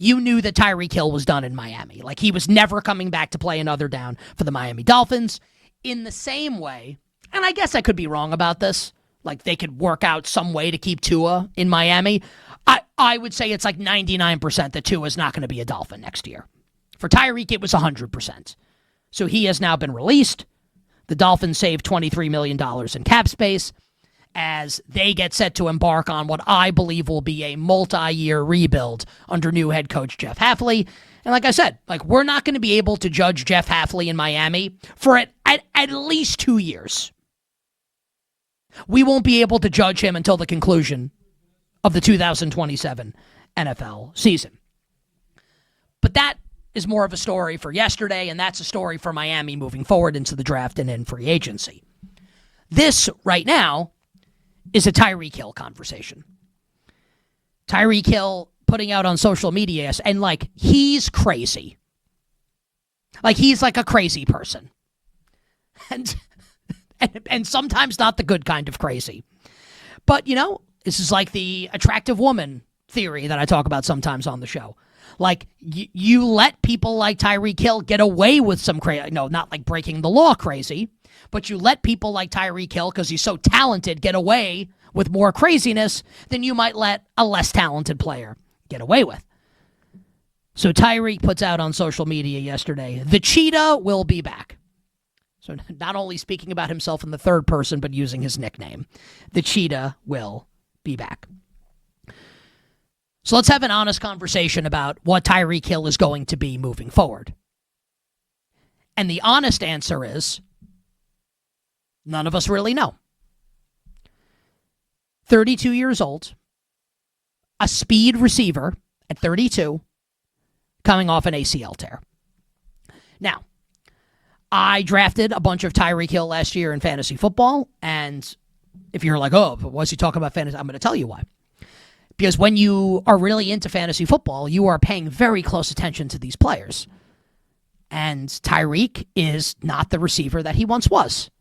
you knew that Tyreek Hill was done in Miami. Like, he was never coming back to play another down for the Miami Dolphins. In the same way, and I guess I could be wrong about this, like they could work out some way to keep Tua in Miami. I would say it's like 99% that Tua is not going to be a Dolphin next year. For Tyreek, it was 100%. So he has now been released. The Dolphins saved $23 million in cap space as they get set to embark on what I believe will be a multi-year rebuild under new head coach Jeff Hafley. And like I said, like we're not going to be able to judge Jeff Hafley in Miami for at least 2 years. We won't be able to judge him until the conclusion of the 2027 NFL season. But that is more of a story for yesterday, and that's a story for Miami moving forward into the draft and in free agency. This, right now, is a Tyreek Hill conversation. Tyreek Hill putting out on social media, and like, he's crazy. Like, he's like a crazy person. And sometimes not the good kind of crazy. But, you know, this is like the attractive woman theory that I talk about sometimes on the show. Like, you let people like Tyreek Hill get away with some crazy, no, not like breaking the law crazy, but you let people like Tyreek Hill, because he's so talented, get away with more craziness than you might let a less talented player get away with. So Tyreek puts out on social media yesterday, the Cheetah will be back. So not only speaking about himself in the third person, but using his nickname. The Cheetah will be back. So let's have an honest conversation about what Tyreek Hill is going to be moving forward. And the honest answer is, none of us really know. 32 years old, a speed receiver at 32, coming off an ACL tear. Now, I drafted a bunch of Tyreek Hill last year in fantasy football, and if you're like, oh, but what's he talking about fantasy? I'm going to tell you why. Because when you are really into fantasy football, you are paying very close attention to these players. And Tyreek is not the receiver that he once was.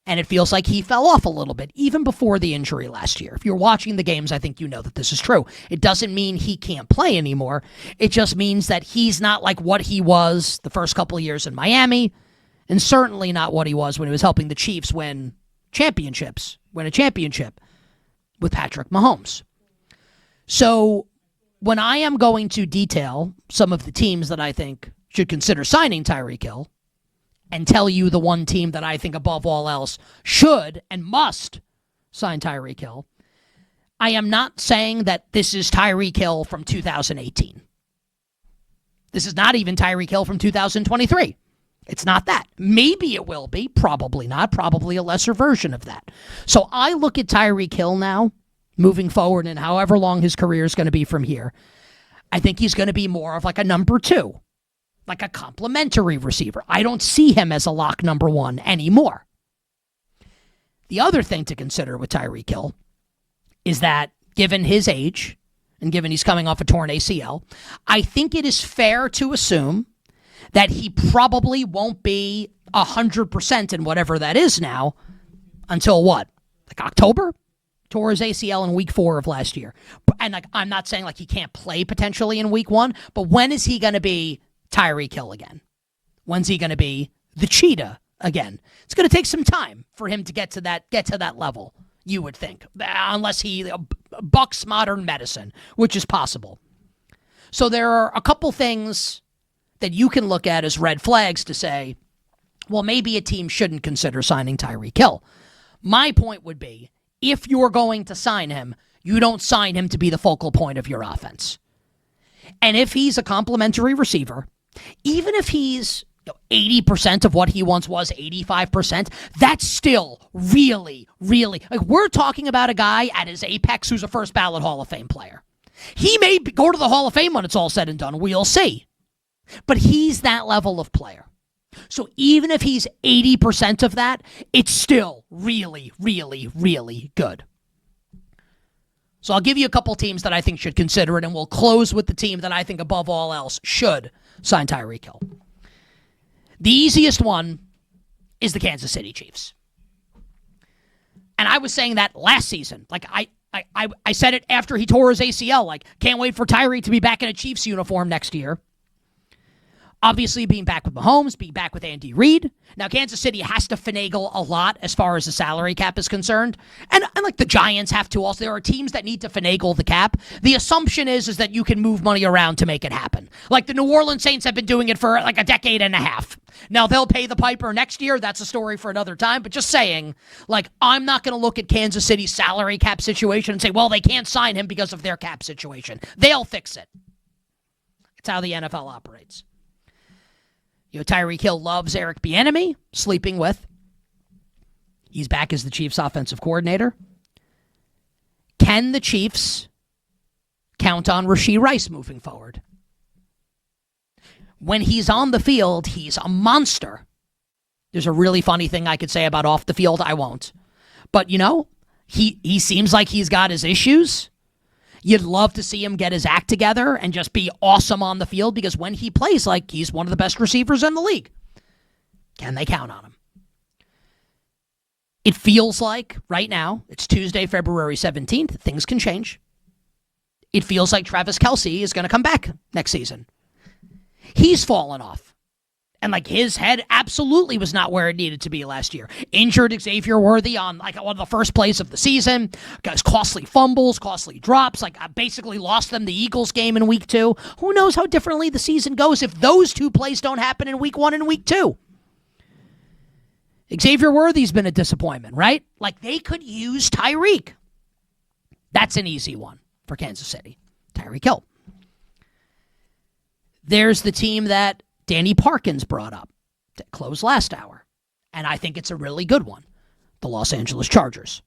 And it feels like he fell off a little bit, even before the injury last year. If you're watching the games, I think you know that this is true. It doesn't mean he can't play anymore. It just means that he's not like what he was the first couple of years in Miami, and certainly not what he was when he was helping the Chiefs win a championship with Patrick Mahomes. So when I am going to detail some of the teams that I think should consider signing Tyreek Hill, and tell you the one team that I think above all else should and must sign Tyreek Hill, I am not saying that this is Tyreek Hill from 2018. This is not even Tyreek Hill from 2023. It's not that. Maybe it will be, probably not, probably a lesser version of that. So I look at Tyreek Hill now, moving forward, and however long his career is going to be from here, I think he's going to be more of like a number two, like a complimentary receiver. I don't see him as a lock number one anymore. The other thing to consider with Tyreek Hill is that given his age and given he's coming off a torn ACL, I think it is fair to assume that he probably won't be 100% in whatever that is now until what? Like October? Tore his ACL in week 4 of last year. And like, I'm not saying like he can't play potentially in week 1, but when is he going to be Tyreek Hill again? When's he going to be the Cheetah again? It's going to take some time for him to get to that level, you would think, unless he bucks modern medicine, which is possible. So there are a couple things that you can look at as red flags to say, well, maybe a team shouldn't consider signing Tyreek Hill. My point would be, if you're going to sign him, you don't sign him to be the focal point of your offense. And if he's a complimentary receiver, even if he's 80% of what he once was, 85%, that's still really, really, like we're talking about a guy at his apex who's a first ballot Hall of Fame player. He may go to the Hall of Fame when it's all said and done. We'll see. But he's that level of player. So even if he's 80% of that, it's still really, really, really good. So I'll give you a couple teams that I think should consider it, and we'll close with the team that I think above all else should sign Tyreek Hill. The easiest one is the Kansas City Chiefs. And I was saying that last season. Like I said it after he tore his ACL. Like, can't wait for Tyreek to be back in a Chiefs uniform next year. Obviously, being back with Mahomes, being back with Andy Reid. Now, Kansas City has to finagle a lot as far as the salary cap is concerned. And like the Giants have to also. There are teams that need to finagle the cap. The assumption is that you can move money around to make it happen. Like the New Orleans Saints have been doing it for like a decade and a half. Now, they'll pay the piper next year. That's a story for another time. But just saying, like, I'm not going to look at Kansas City's salary cap situation and say, well, they can't sign him because of their cap situation. They'll fix it. It's how the NFL operates. Tyreek Hill loves Eric Bieniemy, sleeping with. He's back as the Chiefs' offensive coordinator. Can the Chiefs count on Rashee Rice moving forward? When he's on the field, he's a monster. There's a really funny thing I could say about off the field. I won't. But, he seems like he's got his issues. You'd love to see him get his act together and just be awesome on the field because when he plays, like, he's one of the best receivers in the league. Can they count on him? It feels like right now, it's Tuesday, February 17th. Things can change. It feels like Travis Kelce is going to come back next season. He's fallen off. And, like, his head absolutely was not where it needed to be last year. Injured Xavier Worthy on, like, one of the first plays of the season. Guys, costly fumbles, costly drops. Like, I basically lost them the Eagles game in week 2. Who knows how differently the season goes if those two plays don't happen in week 1 and week 2? Xavier Worthy's been a disappointment, right? Like, they could use Tyreek. That's an easy one for Kansas City. Tyreek Hill. There's the team that Danny Parkins brought up that closed last hour. And I think it's a really good one. The Los Angeles Chargers.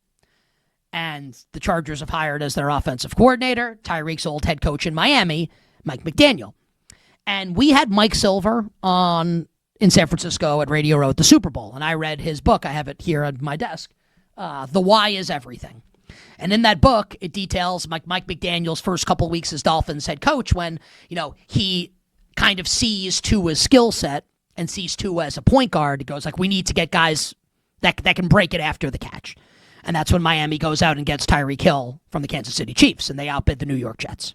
And the Chargers have hired as their offensive coordinator, Tyreek's old head coach in Miami, Mike McDaniel. And we had Mike Silver in San Francisco at Radio Row at the Super Bowl. And I read his book. I have it here on my desk. The Why is Everything. And in that book, it details Mike McDaniel's first couple weeks as Dolphins head coach when, he kind of sees Tua's skill set and sees Tua as a point guard. He goes like, we need to get guys that can break it after the catch. And that's when Miami goes out and gets Tyreek Hill from the Kansas City Chiefs, and they outbid the New York Jets.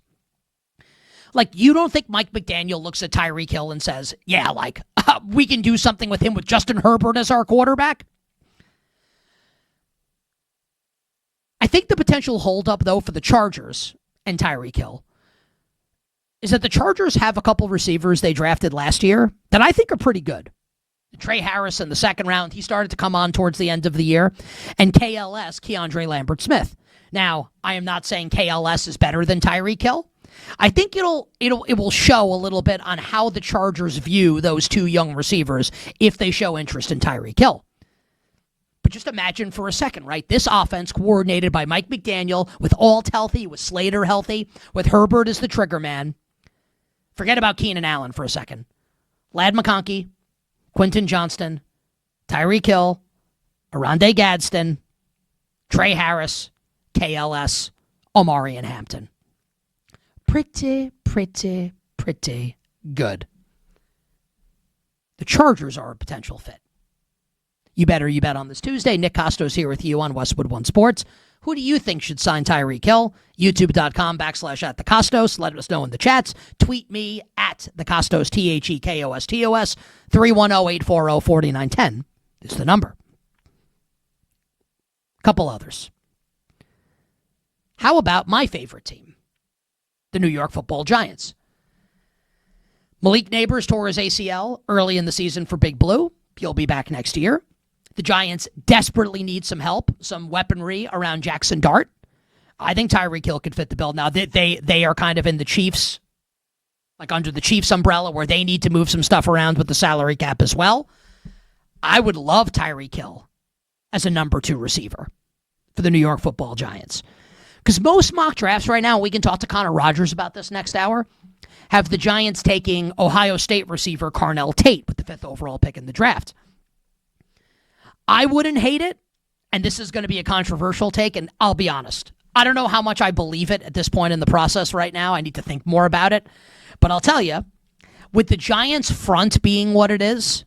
Like, you don't think Mike McDaniel looks at Tyreek Hill and says, yeah, like, we can do something with him with Justin Herbert as our quarterback? I think the potential holdup, though, for the Chargers and Tyreek Hill is that the Chargers have a couple receivers they drafted last year that I think are pretty good. Trey Harris in the second round, he started to come on towards the end of the year. And KLS, Keandre Lambert-Smith. Now, I am not saying KLS is better than Tyreek Hill. I think it will show a little bit on how the Chargers view those two young receivers if they show interest in Tyreek Hill. But just imagine for a second, right? This offense coordinated by Mike McDaniel with Alt healthy, with Slater healthy, with Herbert as the trigger man. Forget about Keenan Allen for a second. Ladd McConkey, Quentin Johnston, Tyreek Hill, Arondé Gadsden, Trey Harris, KLS, Omari and Hampton. Pretty good. The Chargers are a potential fit. You bet on this Tuesday. Nick Kostos here with you on Westwood One Sports. Who do you think should sign Tyreek Hill? YouTube.com/@thekostos. Let us know in the chats. Tweet me at thekostos, TheKostos. 310-840-4910 is the number. Couple others. How about my favorite team? The New York Football Giants. Malik Neighbors tore his ACL early in the season for Big Blue. He'll be back next year. The Giants desperately need some help, some weaponry around Jackson Dart. I think Tyreek Hill could fit the bill. Now, they are kind of in the Chiefs, like under the Chiefs umbrella, where they need to move some stuff around with the salary cap as well. I would love Tyreek Hill as a number 2 receiver for the New York Football Giants. Because most mock drafts right now, we can talk to Connor Rogers about this next hour, have the Giants taking Ohio State receiver Carnell Tate with the 5th overall pick in the draft. I wouldn't hate it, and this is going to be a controversial take, and I'll be honest. I don't know how much I believe it at this point in the process right now. I need to think more about it. But I'll tell you, with the Giants' front being what it is,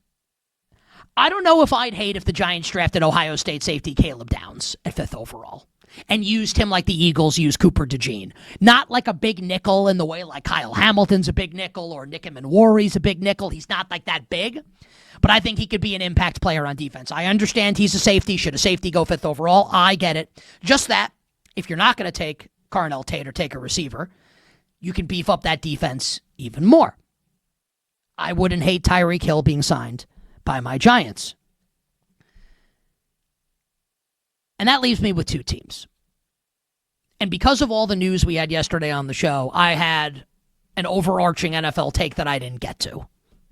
I don't know if I'd hate if the Giants drafted Ohio State safety Caleb Downs at 5th overall. and used him like the Eagles use Cooper DeJean. Not like a big nickel in the way like Kyle Hamilton's a big nickel or Nick Manwari's a big nickel. He's not like that big, but I think he could be an impact player on defense. I understand he's a safety. Should a safety go 5th overall? I get it. Just that, if you're not going to take Carnell Tate or take a receiver, you can beef up that defense even more. I wouldn't hate Tyreek Hill being signed by my Giants. And that leaves me with 2 teams. And because of all the news we had yesterday on the show, I had an overarching NFL take that I didn't get to,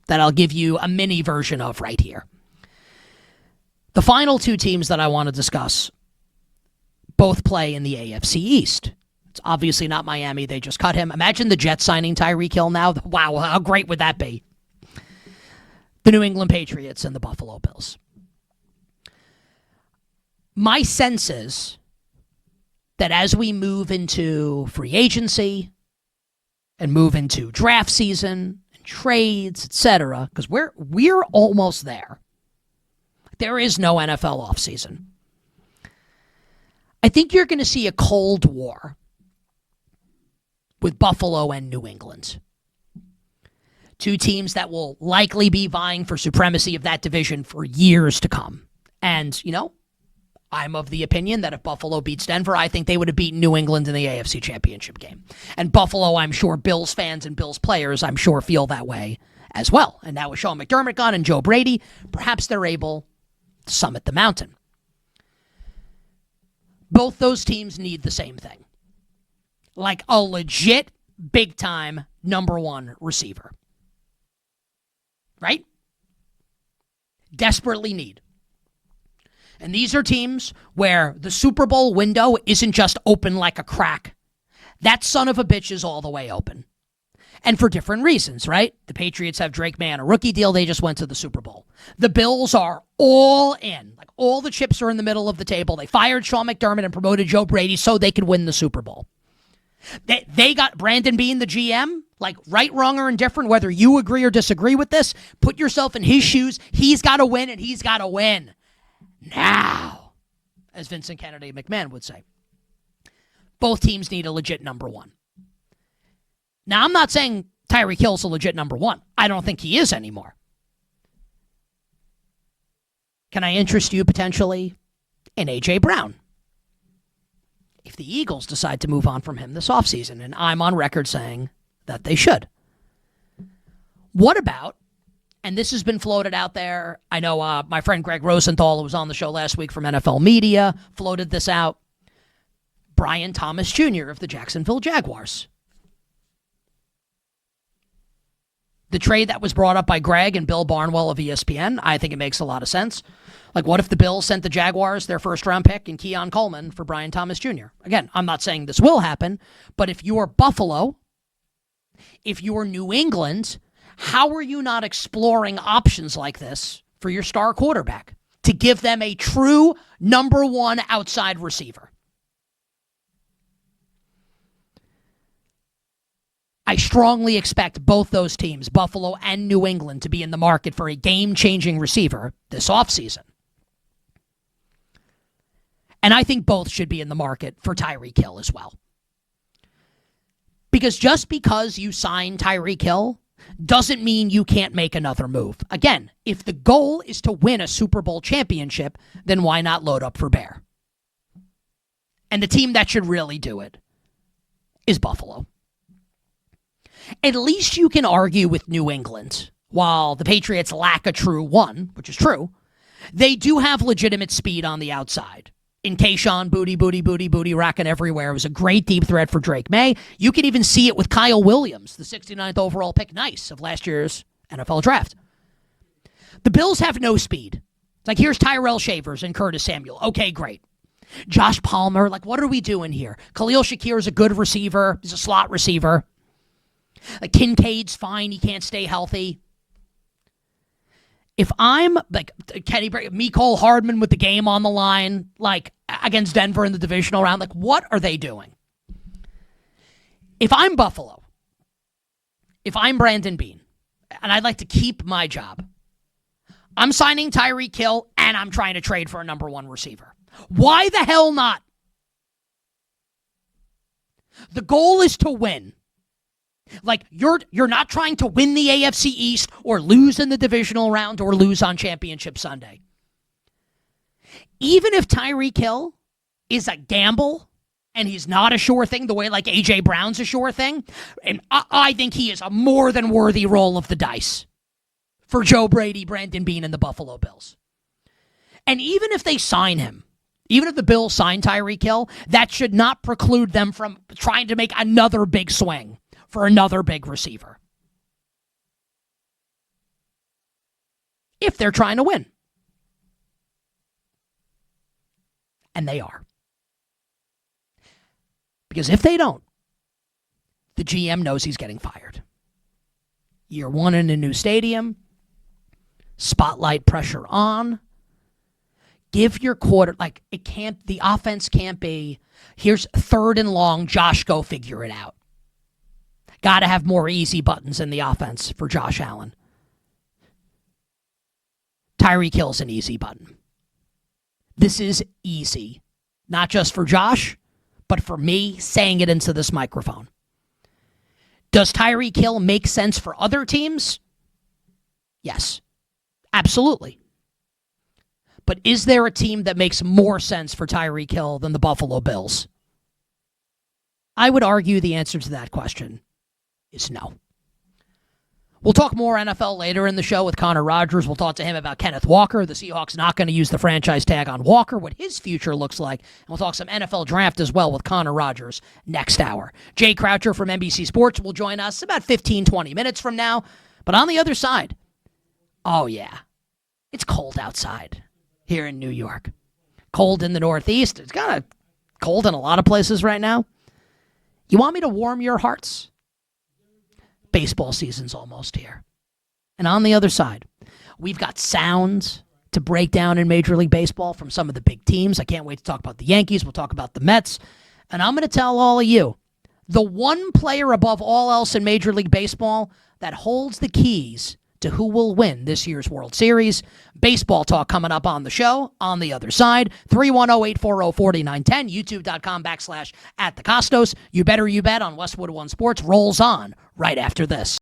that I'll give you a mini version of right here. The final 2 teams that I want to discuss both play in the AFC East. It's obviously not Miami. They just cut him. Imagine the Jets signing Tyreek Hill now. Wow, how great would that be? The New England Patriots and the Buffalo Bills. My sense is that as we move into free agency and move into draft season and trades, etc., because we're almost there. There is no NFL offseason. I think you're going to see a cold war with Buffalo and New England. 2 teams that will likely be vying for supremacy of that division for years to come. And, I'm of the opinion that if Buffalo beats Denver, I think they would have beaten New England in the AFC Championship game. And Buffalo, I'm sure Bills fans and Bills players, I'm sure feel that way as well. And now with Sean McDermott gone and Joe Brady, perhaps they're able to summit the mountain. Both those teams need the same thing. Like a legit, big-time number 1 receiver. Right? Desperately need. And these are teams where the Super Bowl window isn't just open like a crack. That son of a bitch is all the way open. And for different reasons, right? The Patriots have Drake May on a rookie deal. They just went to the Super Bowl. The Bills are all in. Like all the chips are in the middle of the table. They fired Sean McDermott and promoted Joe Brady so they could win the Super Bowl. They got Brandon Beane, the GM, like right, wrong, or indifferent, whether you agree or disagree with this. Put yourself in his shoes. He's got to win, and he's got to win. Now, as Vincent Kennedy McMahon would say. Both teams need a legit number 1. Now, I'm not saying Tyreek Hill's a legit number 1. I don't think he is anymore. Can I interest you potentially in A.J. Brown? If the Eagles decide to move on from him this offseason, and I'm on record saying that they should. What about, and this has been floated out there, I know my friend Greg Rosenthal, who was on the show last week from NFL Media, floated this out, Brian Thomas Jr. of the Jacksonville Jaguars. The trade that was brought up by Greg and Bill Barnwell of ESPN, I think it makes a lot of sense. Like, what if the Bills sent the Jaguars their first-round pick and Keon Coleman for Brian Thomas Jr.? Again, I'm not saying this will happen, but if you're Buffalo, if you're New England, how are you not exploring options like this for your star quarterback to give them a true number 1 outside receiver? I strongly expect both those teams, Buffalo and New England, to be in the market for a game-changing receiver this offseason. And I think both should be in the market for Tyreek Hill as well. Because just because you sign Tyreek Hill doesn't mean you can't make another move. Again, if the goal is to win a Super Bowl championship, then why not load up for Bear? And the team that should really do it is Buffalo. At least you can argue with New England. While the Patriots lack a true 1, which is true, they do have legitimate speed on the outside. In Kayshawn, booty, rocking everywhere. It was a great deep threat for Drake May. You can even see it with Kyle Williams, the 69th overall pick, of last year's NFL draft. The Bills have no speed. It's like, here's Tyrell Shavers and Curtis Samuel. Okay, great. Josh Palmer, like, what are we doing here? Khalil Shakir is a good receiver. He's a slot receiver. Like, Kincaid's fine. He can't stay healthy. If I'm like Mecole Hardman with the game on the line, like against Denver in the divisional round, like what are they doing? If I'm Buffalo, if I'm Brandon Beane, and I'd like to keep my job, I'm signing Tyreek Hill and I'm trying to trade for a number 1 receiver. Why the hell not? The goal is to win. Like, you're not trying to win the AFC East or lose in the divisional round or lose on Championship Sunday. Even if Tyreek Hill is a gamble and he's not a sure thing the way like A.J. Brown's a sure thing, and I think he is a more than worthy roll of the dice for Joe Brady, Brandon Beane, and the Buffalo Bills. And even if they sign him, even if the Bills sign Tyreek Hill, that should not preclude them from trying to make another big swing for another big receiver. If they're trying to win. And they are. Because if they don't, the GM knows he's getting fired. Year one in a new stadium, spotlight pressure on. Give your quarter, like, the offense can't be, here's 3rd and long, Josh, go figure it out. Got to have more easy buttons in the offense for Josh Allen. Tyreek Hill's an easy button. This is easy. Not just for Josh, but for me saying it into this microphone. Does Tyreek Hill make sense for other teams? Yes, absolutely. But is there a team that makes more sense for Tyreek Hill than the Buffalo Bills? I would argue the answer to that question is no. We'll talk more NFL later in the show with Connor Rogers. We'll talk to him about Kenneth Walker. The Seahawks not going to use the franchise tag on Walker, what his future looks like. And we'll talk some NFL draft as well with Connor Rogers next hour. Jay Croucher from NBC Sports will join us about 15, 20 minutes from now. But on the other side, oh yeah, it's cold outside here in New York. Cold in the Northeast. It's kind of cold in a lot of places right now. You want me to warm your hearts? Baseball season's almost here. And on the other side, we've got sounds to break down in Major League Baseball from some of the big teams. I can't wait to talk about the Yankees. We'll talk about the Mets. And I'm going to tell all of you, the one player above all else in Major League Baseball that holds the keys to who will win this year's World Series. Baseball talk coming up on the show on the other side. 310-840-4910, youtube.com/@the Kostos. You better you bet on Westwood One Sports rolls on right after this.